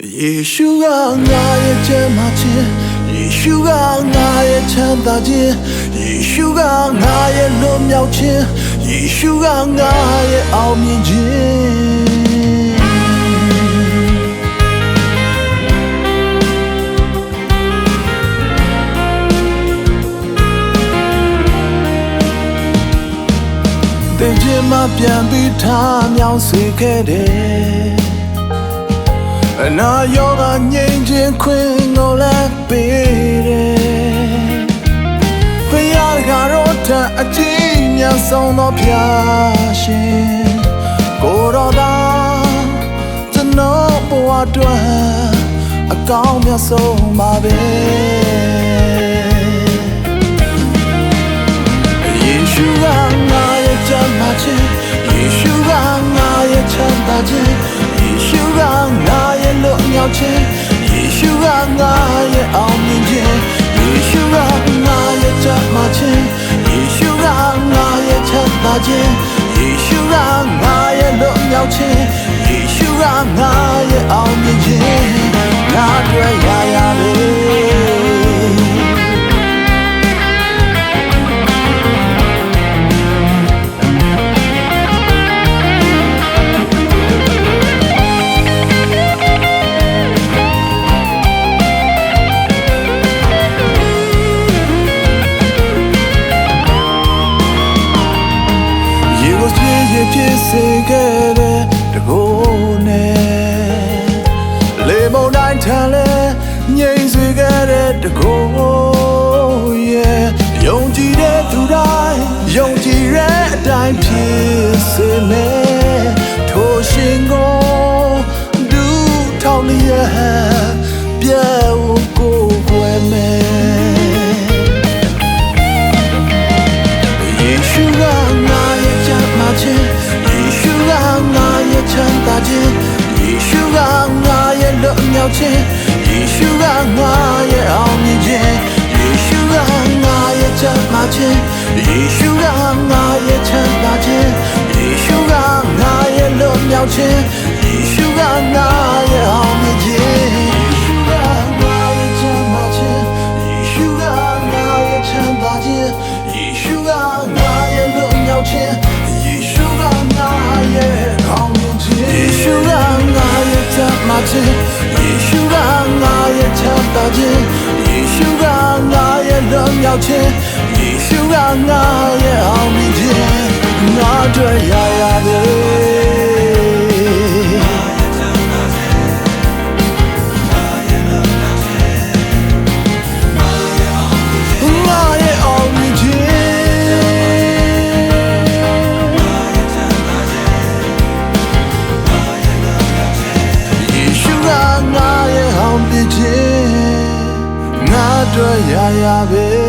ယေရှုကငါရဲ့ချမ်းသာခြင်းယေရှုကငါရဲ့ချမ်းသာခြင်းယေရှုကငါရဲ့လွတ်မြောက်ခြင်းယေရှုကငါရဲ့အောင်မြင်ခြင်းတဲ့ခြင်းမပြန်ပြီးထားမြောင်းစေခဲ့တယ်အနာရောဂါငြိမ်းခြင်းခွင့်ကိုလည်းပေးတယ်ဘုရားကတော့အကြည့်မြတ်ဆုံးသောဖျားရှင်ကိုတော်သာကျွန်တော်ဘဝအတွက်အကောင်းမြတ်ဆုံးပါပဲယေရှုကငါရဲ့ချမ်းသာခြင်းယေရှုကငါရဲ့ချမ်းသာခြင်းယေရှုကငါရဲ့လွတ်မြောက်ခြင်းယေရှုကငါရဲ့အောင်မြင်ခြင်းယေရှုကငါရဲ့ချမ်းသာခြင်းယေရှုကငါရဲ့ချမ်းသာခြင်းယေရှုကငါရဲ့လွတ်မြောက်ခြင်းယေရှုကငါရဲ့အောင်မြင်ခြင်းငါတွေ့ရပဲဖြစ်စေခဲ့တဲ့တကိုယ်နဲ့လေမုန်တိုင်းထန်လဲငြိမ်စေခဲ့တဲ့တကိုယ်ရဲ့ယုံကြည်တဲ့သူတိုင်းယုံကြည်တဲ့အတိုင်းဖြစ်စေမယ်ထိုရှင်ကိုဒူထောင်လျက်ပြည့်ဝကိုွယ်မယ်ယေရှုကငါရဲ့ချမ်းသာခြင်းယေရှုကငါရဲ့ချမ်းသာခြင်းယေရှုကငါရဲ့လွတ်မြောက်ခြင်းယေရှုကငါရဲ့အောင်မြင်ခြင်းယေရှုကငါရဲ့ချမ်းသာခြင်းယေရှုကငါရဲ့ချမ်းသာခြင်းယေရှုကငါရဲ့လွတ်မြောက်ခြင်းယေရှုကငါရဲ့အောင်မြင်ခြင်းယေရှုကငါရဲ့ချမ်းသာခြင်းယေရှုကငါရဲ့ချမ်းသာခြင်းယေရှုကငါရဲ့လွတ်မြောက်ခြင်းယေရှုကငါရဲ့အောင်မြင်ခြင်းယေရှုကငါရဲ့ချမ်းသာခြင်းယေရှုကငါရဲ့ချမ်းသာခြင်းယေရှုကငါရဲ့လွတ်မြောက်ခြင်းယေရှုကငါရဲ့အောင်မြင်ခြင်းငါတွေ့ရပဲတွေ့ရပဲ